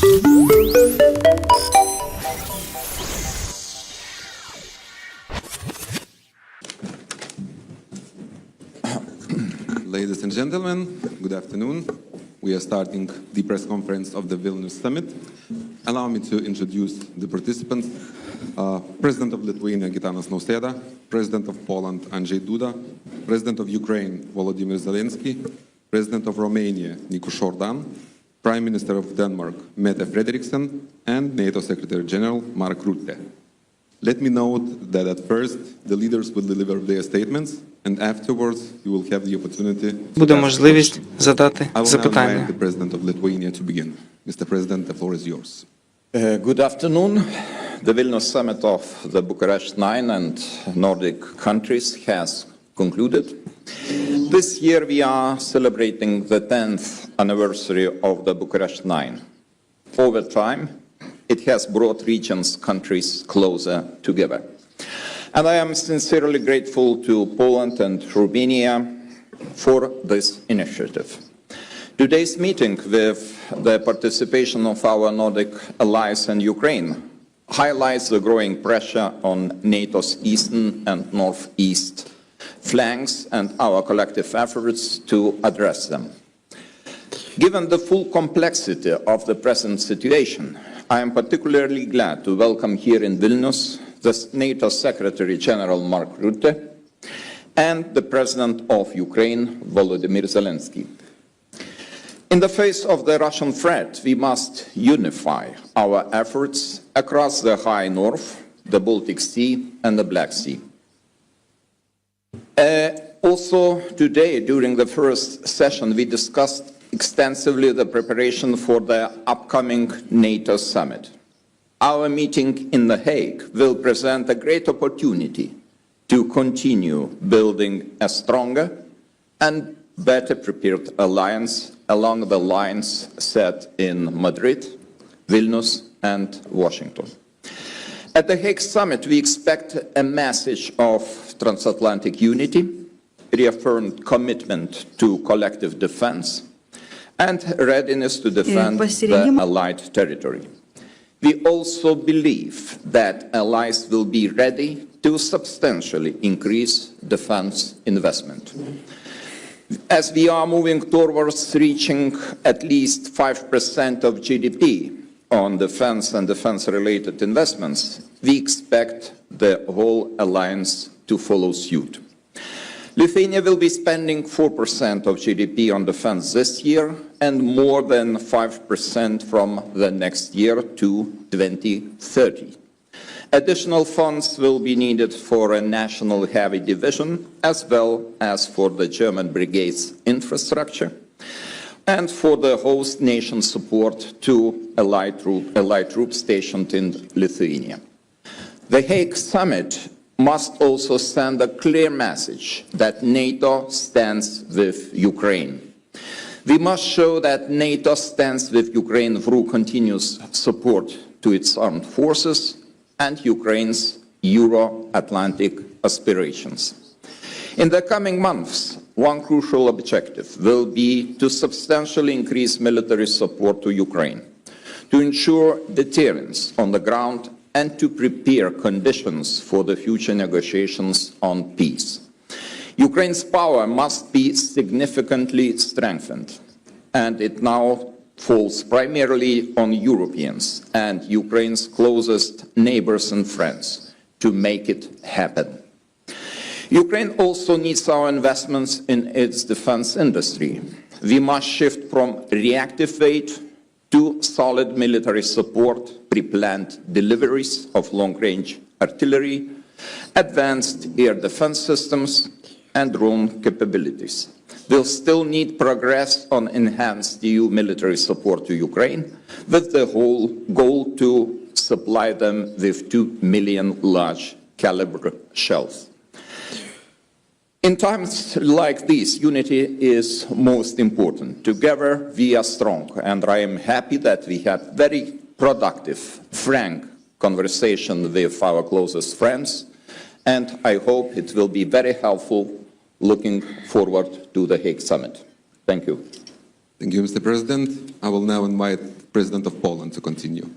Ladies and gentlemen, good afternoon. We are starting the press conference of the Vilnius Summit. Allow me to introduce the participants. President of Lithuania, Gitanas Nausėda, President of Poland, Andrzej Duda, President of Ukraine, Volodimir Zelenski, President of Romania, Nicușor Dan, Prime Minister of Denmark, Mette Frederiksen, and NATO Secretary General, Mark Rutte. Let me note that at first, the leaders will deliver their statements, and afterwards, you will have the opportunity Буде можливість задати запитання. I will now invite the President of Lithuania to begin. Mr. President, the floor is yours. Good afternoon. The Vilnius Summit of the Bucharest 9 and Nordic countries has concluded. This year we are celebrating the 10th anniversary of the Bucharest 9. Over time, it has brought regions, countries closer together. And I am sincerely grateful to Poland and Romania for this initiative. Today's meeting, with the participation of our Nordic allies and Ukraine, highlights the growing pressure on NATO's eastern and northeast flanks and our collective efforts to address them. Given the full complexity of the present situation, I am particularly glad to welcome here in Vilnius the NATO Secretary General Mark Rutte and the President of Ukraine, Volodymyr Zelenski. In the face of the Russian threat, we must unify our efforts across the High North, the Baltic Sea and the Black Sea. Also today, during the first session, we discussed extensively the preparation for the upcoming NATO summit. Our meeting in The Hague will present a great opportunity to continue building a stronger and better prepared alliance along the lines set in Madrid, Vilnius and Washington. At the Hague summit, we expect a message of transatlantic unity, reaffirmed commitment to collective defense, and readiness to defend the allied territory. We also believe that allies will be ready to substantially increase defense investment. As we are moving towards reaching at least 5% of GDP on defense and defense-related investments, we expect the whole alliance to follow suit. Lithuania will be spending 4% of GDP on defense this year and more than 5% from the next year to 2030. Additional funds will be needed for a national heavy division, as well as for the German brigade's infrastructure, and for the host nation support to allied troops stationed in Lithuania. The Hague summit must also send a clear message that NATO stands with Ukraine. We must show that NATO stands with Ukraine through continuous support to its armed forces and Ukraine's Euro-Atlantic aspirations. In the coming months, one crucial objective will be to substantially increase military support to Ukraine, to ensure deterrence on the ground and to prepare conditions for the future negotiations on peace. Ukraine's power must be significantly strengthened, and it now falls primarily on Europeans and Ukraine's closest neighbors and friends to make it happen. Ukraine also needs our investments in its defense industry. We must shift from reactive aid to solid military support, pre-planned deliveries of long-range artillery, advanced air defense systems, and drone capabilities. We'll still need progress on enhanced EU military support to Ukraine, with the whole goal to supply them with 2 million large-caliber shells. In times like these, unity is most important. Together we are strong, and I am happy that we had very productive, frank conversation with our closest friends, and I hope it will be very helpful looking forward to the Hague Summit. Thank you. Thank you, Mr. President. I will now invite President of Poland to continue.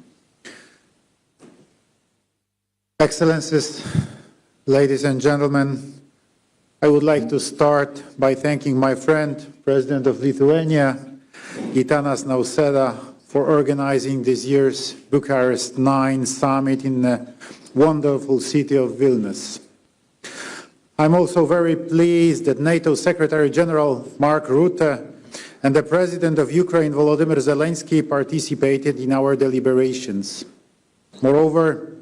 Excellencies, ladies and gentlemen, I would like to start by thanking my friend, President of Lithuania, Gitanas Nausėda, for organizing this year's Bucharest 9 summit in the wonderful city of Vilnius. I'm also very pleased that NATO Secretary General Mark Rutte and the President of Ukraine, Volodimir Zelenski, participated in our deliberations. Moreover,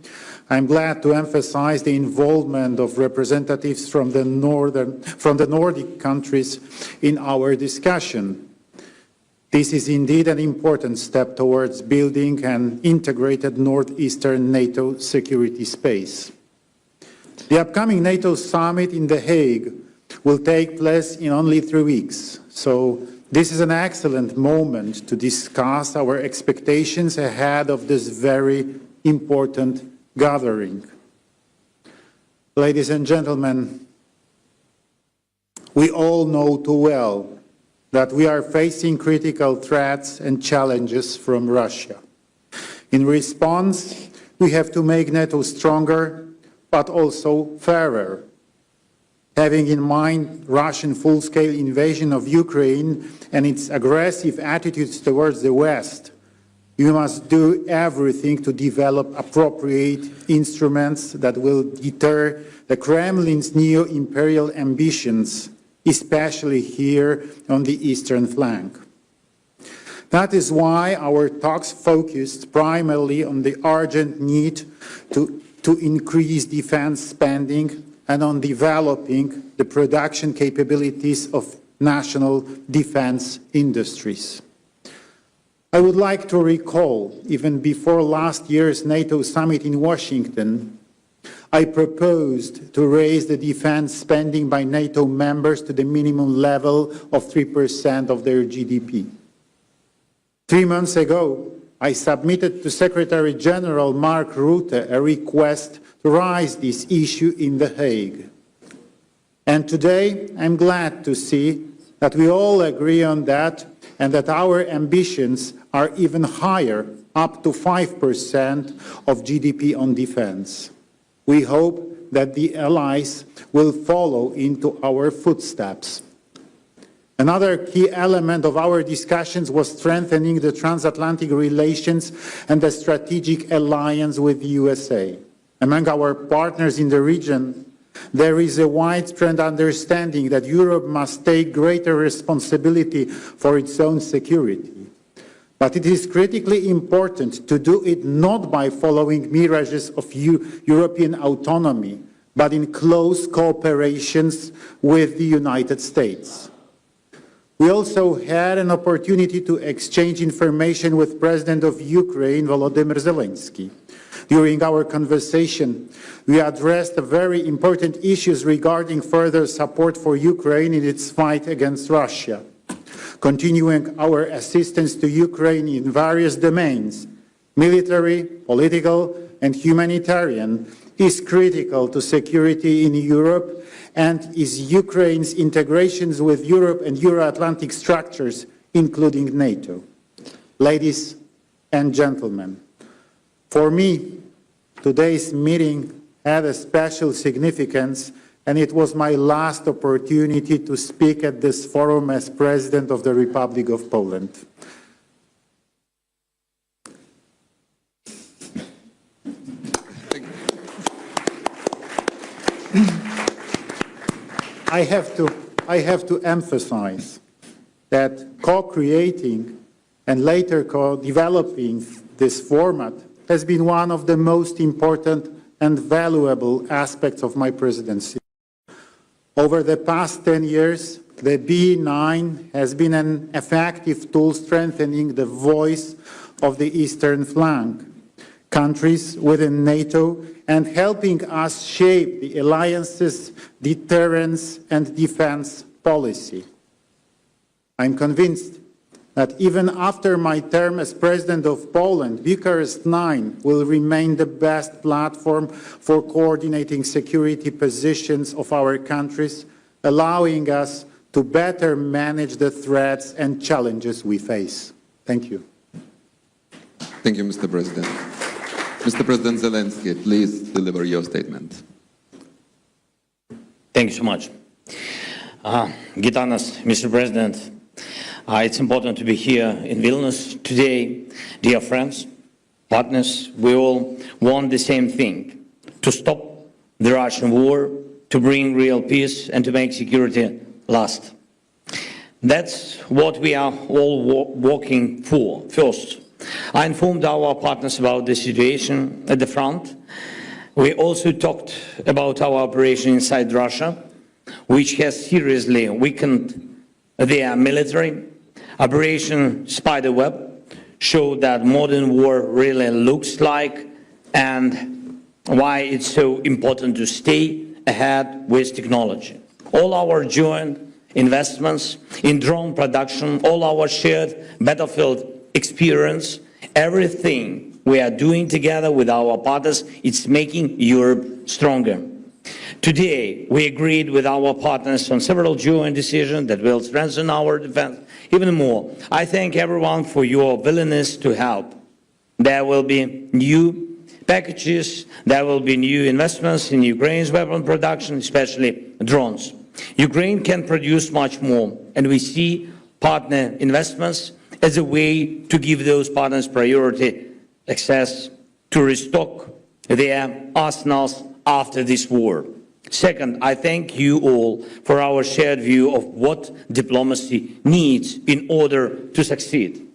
I'm glad to emphasize the involvement of representatives from the Nordic countries in our discussion. This is indeed an important step towards building an integrated northeastern NATO security space. The upcoming NATO summit in The Hague will take place in only 3 weeks, so this is an excellent moment to discuss our expectations ahead of this very important gathering. Ladies and gentlemen, we all know too well that we are facing critical threats and challenges from Russia. In response, we have to make NATO stronger, but also fairer. Having in mind Russian full-scale invasion of Ukraine and its aggressive attitudes towards the West, we must do everything to develop appropriate instruments that will deter the Kremlin's neo-imperial ambitions, especially here on the eastern flank. That is why our talks focused primarily on the urgent need to increase defense spending and on developing the production capabilities of national defense industries. I would like to recall, even before last year's NATO summit in Washington, I proposed to raise the defense spending by NATO members to the minimum level of 3% of their GDP. 3 months ago, I submitted to Secretary General Mark Rutte a request to raise this issue in The Hague. And today, I'm glad to see that we all agree on that and that our ambitions are even higher, up to 5% of GDP on defense. We hope that the allies will follow into our footsteps. Another key element of our discussions was strengthening the transatlantic relations and the strategic alliance with the USA. Among our partners in the region, there is a widespread understanding that Europe must take greater responsibility for its own security. But it is critically important to do it not by following mirages of European autonomy, but in close cooperation with the United States. We also had an opportunity to exchange information with President of Ukraine, Volodymyr Zelenski. During our conversation, we addressed very important issues regarding further support for Ukraine in its fight against Russia. Continuing our assistance to Ukraine in various domains, military, political, and humanitarian, is critical to security in Europe and is Ukraine's integrations with Europe and Euro-Atlantic structures, including NATO. Ladies and gentlemen, for me, today's meeting had a special significance, and it was my last opportunity to speak at this forum as President of the Republic of Poland. I have to emphasize that co-creating and later co-developing this format has been one of the most important and valuable aspects of my presidency. Over the past 10 years, the B9 has been an effective tool strengthening the voice of the eastern flank, countries within NATO, and helping us shape the alliance's deterrence and defense policy. I'm convinced that even after my term as President of Poland, Bucharest 9 will remain the best platform for coordinating security positions of our countries, allowing us to better manage the threats and challenges we face. Thank you. Thank you, Mr. President. Mr. President Zelensky, please deliver your statement. Thank you so much. Gitanas, Mr. President, it's important to be here in Vilnius today. Dear friends, partners, we all want the same thing: to stop the Russian war, to bring real peace, and to make security last. That's what we are all working for. First, I informed our partners about the situation at the front. We also talked about our operation inside Russia, which has seriously weakened their military. Operation Spiderweb showed that modern war really looks like, and why it's so important to stay ahead with technology. All our joint investments in drone production, all our shared battlefield experience, everything we are doing together with our partners, it's making Europe stronger. Today, we agreed with our partners on several joint decisions that will strengthen our defense even more. I thank everyone for your willingness to help. There will be new packages, there will be new investments in Ukraine's weapon production, especially drones. Ukraine can produce much more, and we see partner investments as a way to give those partners priority access to restock their arsenals after this war. Second, I thank you all for our shared view of what diplomacy needs in order to succeed.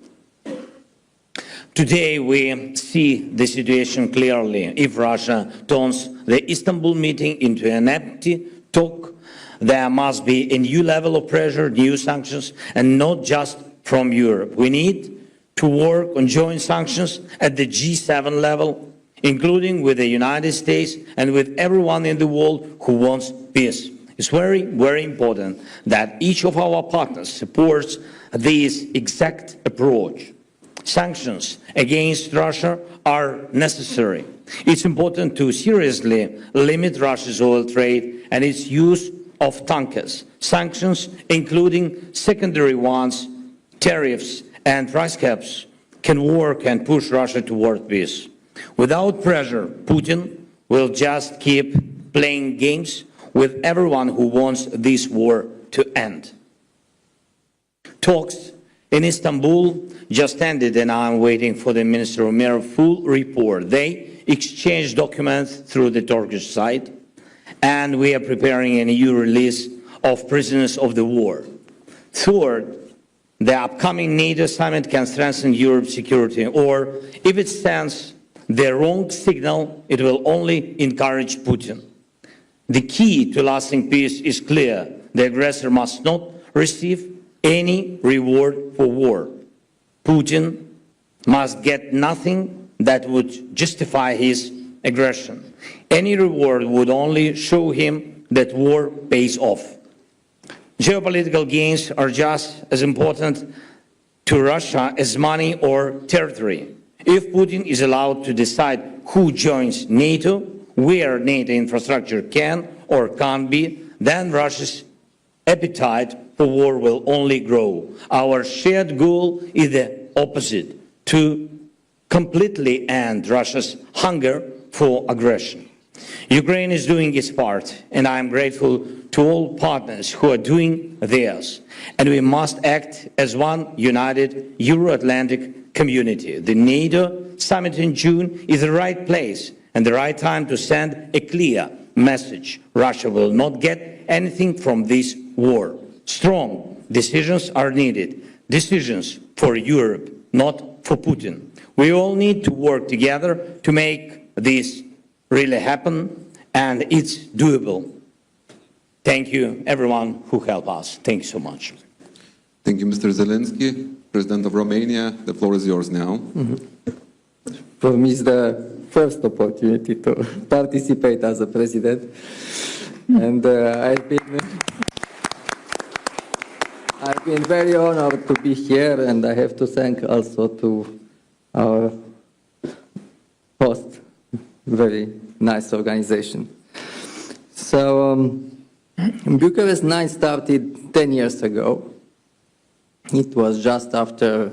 Today we see the situation clearly. If Russia turns the Istanbul meeting into an empty talk, there must be a new level of pressure, new sanctions, and not just from Europe. We need to work on joint sanctions at the G7 level, including with the United States and with everyone in the world who wants peace. It's very, very important that each of our partners supports this exact approach. Sanctions against Russia are necessary. It's important to seriously limit Russia's oil trade and its use of tankers. Sanctions, including secondary ones, tariffs and price caps, can work and push Russia toward peace. Without pressure, Putin will just keep playing games with everyone who wants this war to end. Talks in Istanbul just ended, and I'm waiting for the Minister of Mir full report. They exchanged documents through the Turkish side, and we are preparing a new release of prisoners of the war. Third, the upcoming NATO summit can strengthen Europe's security, or if it sends the wrong signal, it will only encourage Putin. The key to lasting peace is clear. The aggressor must not receive any reward for war. Putin must get nothing that would justify his aggression. Any reward would only show him that war pays off. Geopolitical gains are just as important to Russia as money or territory. If Putin is allowed to decide who joins NATO, where NATO infrastructure can or can't be, then Russia's appetite for war will only grow. Our shared goal is the opposite: to completely end Russia's hunger for aggression. Ukraine is doing its part, and I am grateful to all partners who are doing theirs. And we must act as one united Euro-Atlantic community. The NATO summit in June is the right place and the right time to send a clear message. Russia will not get anything from this war. Strong decisions are needed. Decisions for Europe, not for Putin. We all need to work together to make this really happen, and it's doable. Thank you, everyone who helped us. Thank you so much. Thank you, Mr. Zelensky. President of Romania, the floor is yours now. For me, it's the first opportunity to participate as a president, and I've been very honored to be here, and I have to thank also to our host, very nice organization. So, Bucharest 9 started 10 years ago. It was just after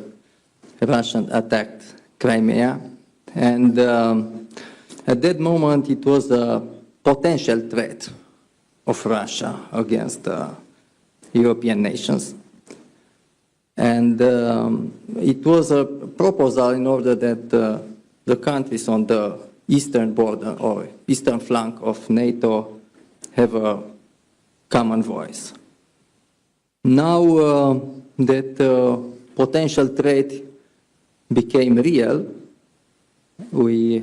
Russia attacked Crimea. And at that moment, it was a potential threat of Russia against European nations. And it was a proposal in order that the countries on the eastern border or eastern flank of NATO have a common voice. Now that potential threat became real, we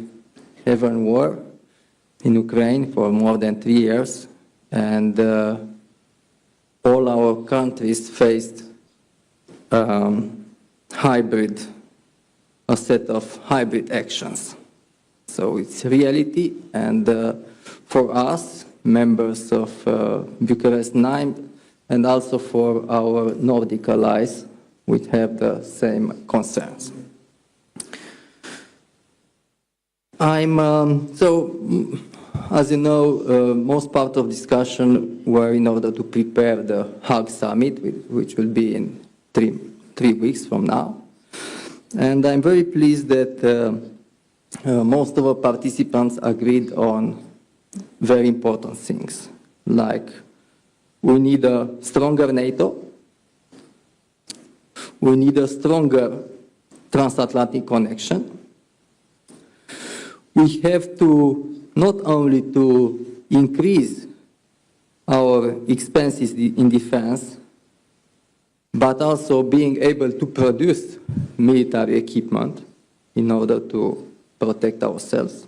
have a war in Ukraine for more than 3 years, and all our countries faced a set of hybrid actions. So it's reality, and for us, members of Bucharest 9, and also for our Nordic allies, we have the same concerns. As you know, most part of discussion were in order to prepare the Hague Summit, which will be in three weeks from now. And I'm very pleased that most of our participants agreed on very important things, like we need a stronger NATO, we need a stronger transatlantic connection, we have to not only to increase our expenses in defense, but also being able to produce military equipment in order to protect ourselves.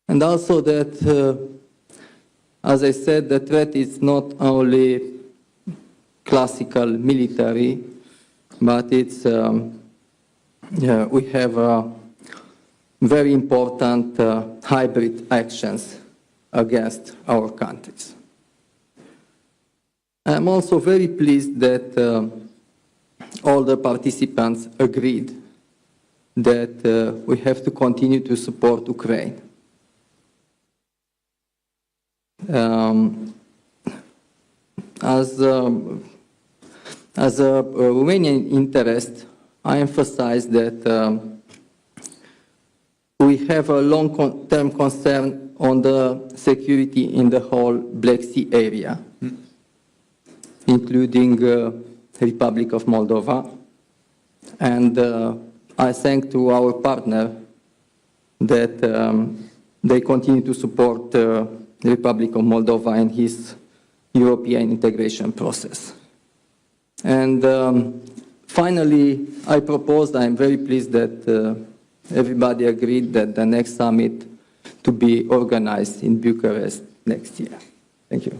And also that, as I said, the threat is not only classical military, but it's, we have very important hybrid actions against our countries. I'm also very pleased that all the participants agreed that we have to continue to support Ukraine. As a Romanian interest, I emphasize that we have a long-term concern on the security in the whole Black Sea area, including Republic of Moldova. And I thank to our partner that they continue to support the Republic of Moldova in his European integration process. And finally, I proposed, I'm very pleased that everybody agreed that the next summit to be organized in Bucharest next year. Thank you.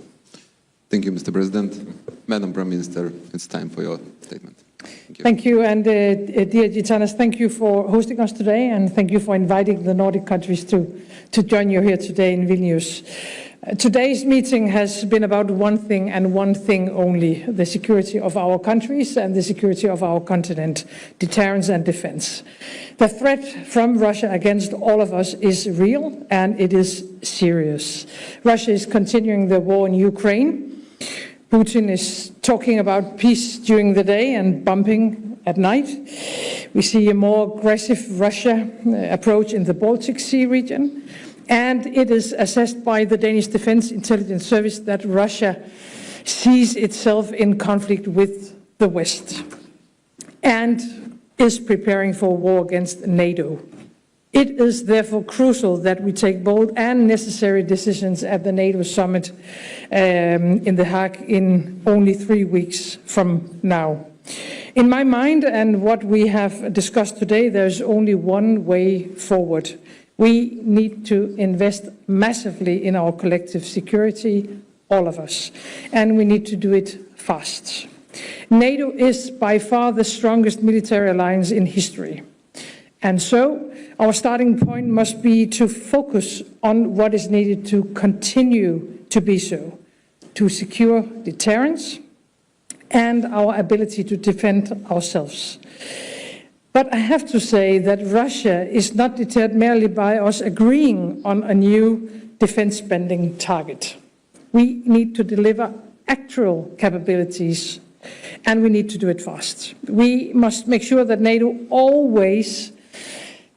Thank you, Mr. President. Madam Prime Minister, it's time for your statement. Thank you. Thank you, and dear Gitanas, thank you for hosting us today, and thank you for inviting the Nordic countries to join you here today in Vilnius. Today's meeting has been about one thing and one thing only: the security of our countries and the security of our continent, deterrence and defense. The threat from Russia against all of us is real and it is serious. Russia is continuing the war in Ukraine. Putin is talking about peace during the day and bombing at night. We see a more aggressive Russia approach in the Baltic Sea region. And it is assessed by the Danish Defense Intelligence Service that Russia sees itself in conflict with the West and is preparing for war against NATO. It is therefore crucial that we take bold and necessary decisions at the NATO summit in The Hague in only 3 weeks from now. In my mind, and what we have discussed today, there's only one way forward. We need to invest massively in our collective security, all of us, and we need to do it fast. NATO is by far the strongest military alliance in history. And so our starting point must be to focus on what is needed to continue to be so, to secure deterrence and our ability to defend ourselves. But I have to say that Russia is not deterred merely by us agreeing on a new defense spending target. We need to deliver actual capabilities And we need to do it fast. We must make sure that NATO always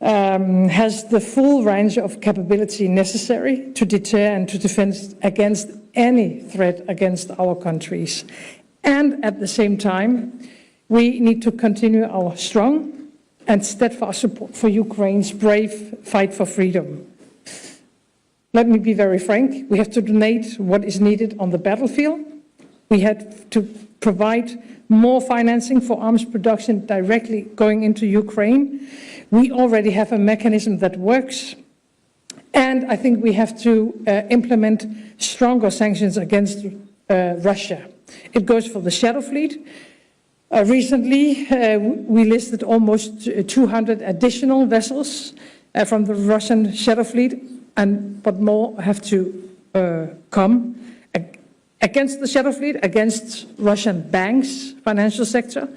has the full range of capability necessary to deter and to defend against any threat against our countries. And at the same time, we need to continue our strong and steadfast support for Ukraine's brave fight for freedom. Let me be very frank, we have to donate what is needed on the battlefield. We have to provide more financing for arms production directly going into Ukraine. We already have a mechanism that works. And I think we have to implement stronger sanctions against Russia. It goes for the Shadow Fleet. Recently, we listed almost 200 additional vessels from the Russian Shadow Fleet, but more have to come against the Shadow Fleet, against Russian banks, financial sector.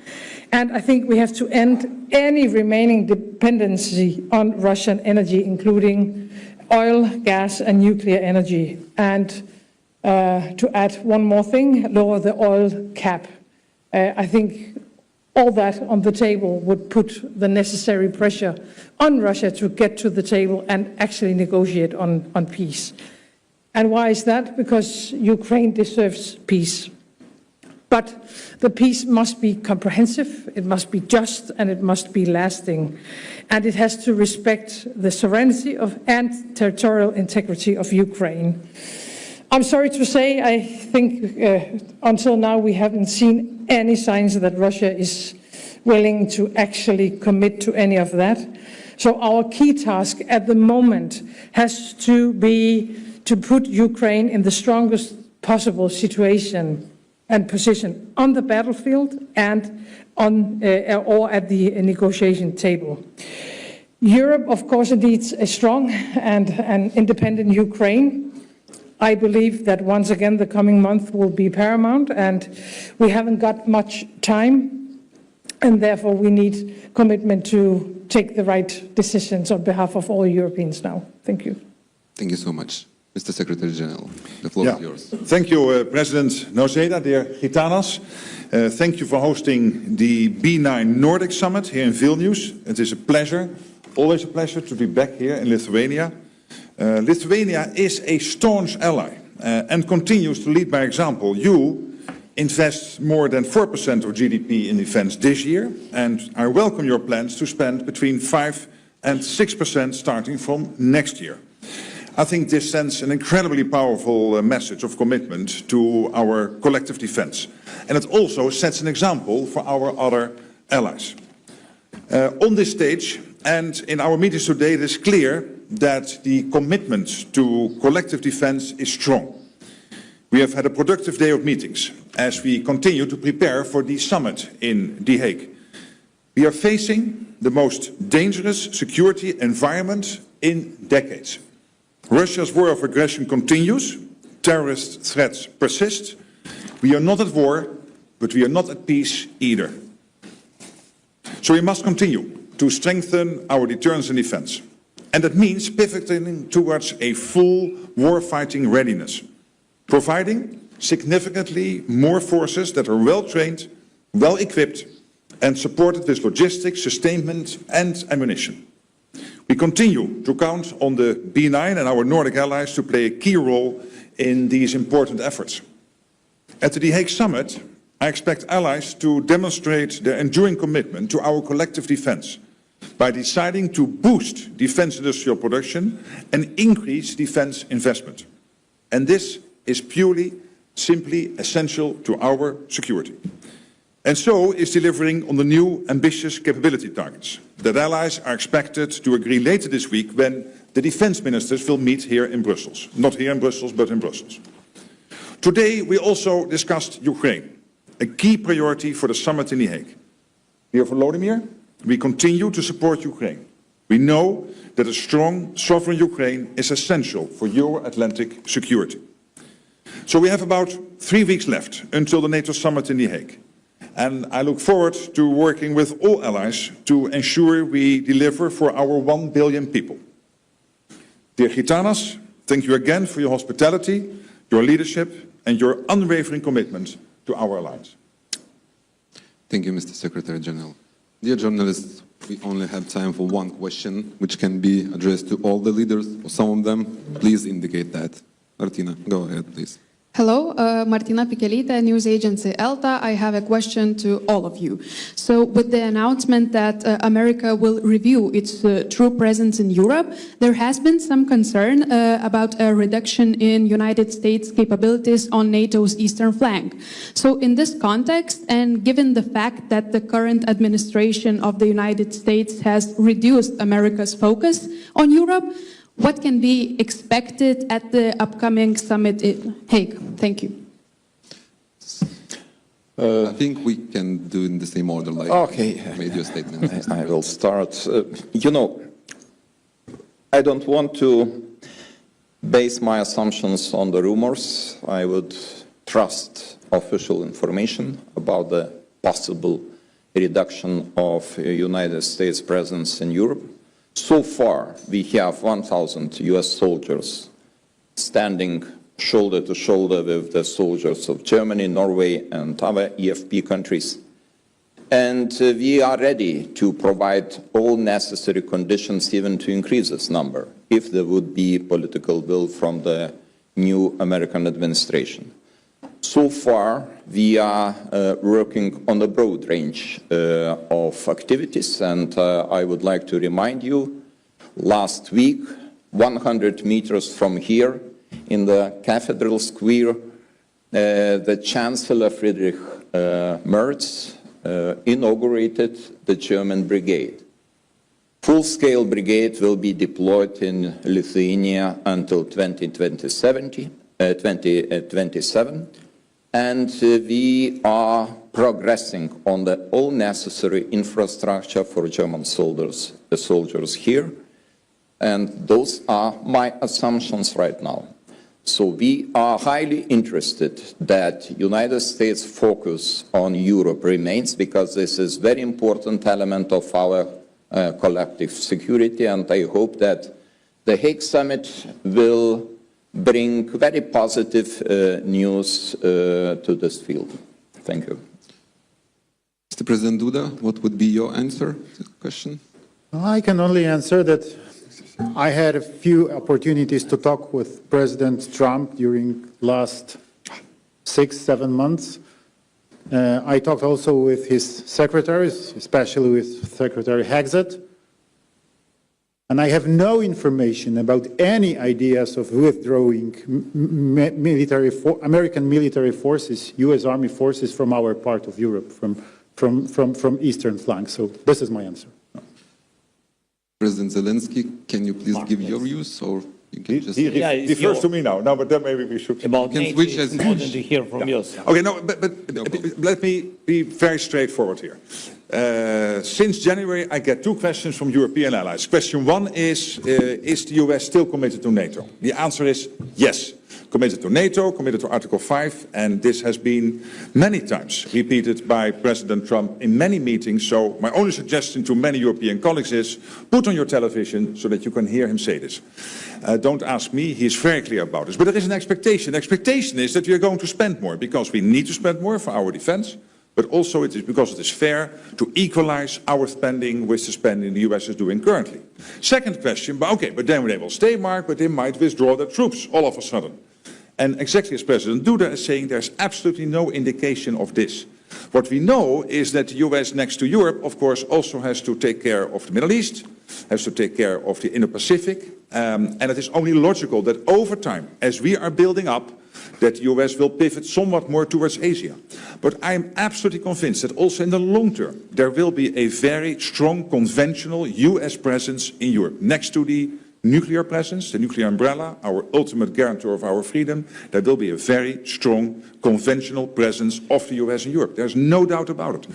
And I think we have to end any remaining dependency on Russian energy, including oil, gas, and nuclear energy. And to add one more thing, lower the oil cap. I think all that on the table would put the necessary pressure on Russia to get to the table and actually negotiate on peace. And why is that? Because Ukraine deserves peace. But the peace must be comprehensive, it must be just, and it must be lasting. And it has to respect the sovereignty and territorial integrity of Ukraine. I'm sorry to say, I think until now we haven't seen any signs that Russia is willing to actually commit to any of that. So our key task at the moment has to be to put Ukraine in the strongest possible situation and position on the battlefield and or at the negotiation table. Europe, of course, needs a strong and an independent Ukraine. I believe that once again the coming month will be paramount, and we haven't got much time, and therefore we need commitment to take the right decisions on behalf of all Europeans now. Thank you. Thank you so much. Mr. Secretary General, the floor is yours. Thank you, President Noceda, dear Gitanas. Thank you for hosting the B9 Nordic Summit here in Vilnius. It is a pleasure, always a pleasure to be back here in Lithuania. Lithuania is a staunch ally and continues to lead by example. You invest more than 4% of GDP in defense this year, and I welcome your plans to spend between 5 and 6% starting from next year. I think this sends an incredibly powerful message of commitment to our collective defense. And it also sets an example for our other allies. On this stage and in our meetings today, it is clear that the commitment to collective defense is strong. We have had a productive day of meetings as we continue to prepare for the summit in The Hague. We are facing the most dangerous security environment in decades. Russia's war of aggression continues, terrorist threats persist. We are not at war, but we are not at peace either. So we must continue to strengthen our deterrence and defense. And that means pivoting towards a full war-fighting readiness, providing significantly more forces that are well-trained, well-equipped, and supported with logistics, sustainment, and ammunition. We continue to count on the B9 and our Nordic allies to play a key role in these important efforts. At the The Hague Summit, I expect allies to demonstrate their enduring commitment to our collective defense by deciding to boost defense industrial production and increase defense investment. And this is simply essential to our security. And so is delivering on the new ambitious capability targets that allies are expected to agree later this week when the defense ministers will meet here in Brussels. Not here in Brussels, but in Brussels. Today we also discussed Ukraine, a key priority for the summit in The Hague. Dear Volodimir, we continue to support Ukraine. We know that a strong, sovereign Ukraine is essential for Euro-Atlantic security. So we have about 3 weeks left until the NATO summit in The Hague. And I look forward to working with all allies to ensure we deliver for our 1 billion people. Dear Gitanas, thank you again for your hospitality, your leadership, and your unwavering commitment to our alliance. Thank you, Mr. Secretary General. Dear journalists, we only have time for one question, which can be addressed to all the leaders, or some of them. Please indicate that. Martina, go ahead, please. Hello, Martina Pichelita, news agency ELTA. I have a question to all of you. So with the announcement that America will review its true presence in Europe, there has been some concern about a reduction in United States capabilities on NATO's eastern flank. So in this context, and given the fact that the current administration of the United States has reduced America's focus on Europe, what can be expected at the upcoming summit in Hague? Thank you. I think we can do in the same order, like Okay. made your statement. I will start. You know, I don't want to base my assumptions on the rumors. I would trust official information about the possible reduction of United States presence in Europe. So far, we have 1,000 US soldiers standing shoulder to shoulder with the soldiers of Germany, Norway, and other EFP countries. And we are ready to provide all necessary conditions even to increase this number, if there would be political will from the new American administration. So far, we are working on a broad range of activities, and I would like to remind you, last week, 100 meters from here, in the Cathedral Square, the Chancellor Friedrich Merz inaugurated the German brigade. Full-scale brigade will be deployed in Lithuania until 2027. And we are progressing on the all necessary infrastructure for German soldiers here. And those are my assumptions right now. So we are highly interested that United States focus on Europe remains, because this is a very important element of our collective security. And I hope that the Hague Summit will bring very positive news to this field. Thank you. Mr. President Duda, what would be your answer to the question? I can only answer that I had a few opportunities to talk with President Trump during last 6-7 months. I talked also with his secretaries, especially with Secretary Hexet. And I have no information about any ideas of withdrawing American military forces, US Army forces from our part of Europe, from eastern flank. So this is my answer. President Zelensky, can you please give your views, or you can just... He refers to me now. No, but then maybe we should... About can NATO, switch it's as important to hear from you. Okay, no, but let me be very straightforward here. Since January, I get 2 questions from European allies. Question 1 is the US still committed to NATO? The answer is yes. Committed to NATO, committed to Article 5, and this has been many times repeated by President Trump in many meetings. So my only suggestion to many European colleagues is put on your television so that you can hear him say this. Don't ask me, he's very clear about this. But there is an expectation. The expectation is that we are going to spend more, because we need to spend more for our defense, but also it is because it is fair to equalize our spending with the spending the US is doing currently. Second question, but then they will stay, Mark, but they might withdraw their troops all of a sudden. And exactly as President Duda is saying, there's absolutely no indication of this. What we know is that the US, next to Europe, of course, also has to take care of the Middle East, has to take care of the Indo-Pacific, and it is only logical that over time, as we are building up, that the US will pivot somewhat more towards Asia. But I am absolutely convinced that also in the long term, there will be a very strong conventional US presence in Europe, next to the nuclear presence, the nuclear umbrella, our ultimate guarantor of our freedom. There will be a very strong conventional presence of the US in Europe. There's no doubt about it.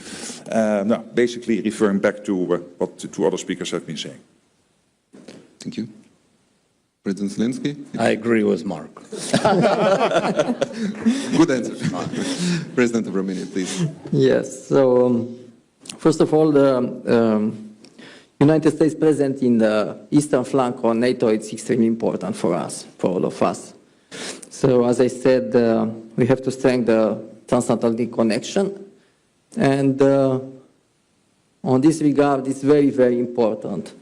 Now, basically referring back to what 2 other speakers have been saying. Thank you. President Zelensky? I agree with Mark. Good answer. President of Romania, please. Yes, so first of all, the United States presence in the eastern flank of NATO is extremely important for us, for all of us. So as I said, we have to strengthen the transatlantic connection, And on this regard, it's very, very important,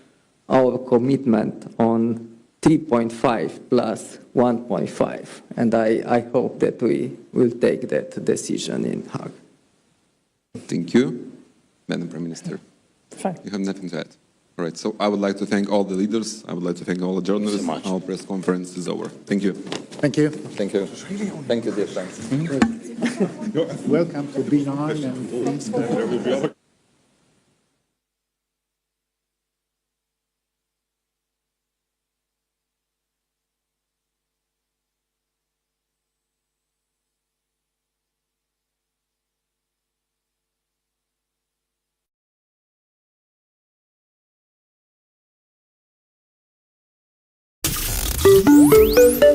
our commitment on 3.5 plus 1.5. And I hope that we will take that decision in Hague. Thank you. Madam Prime Minister, Fine. you have nothing to add. All right, so I would like to thank all the leaders. I would like to thank all the journalists. So much. Our press conference is over. Thank you. Thank you. Thank you. Thank you, dear friends. Welcome to B9 and please. Thank you.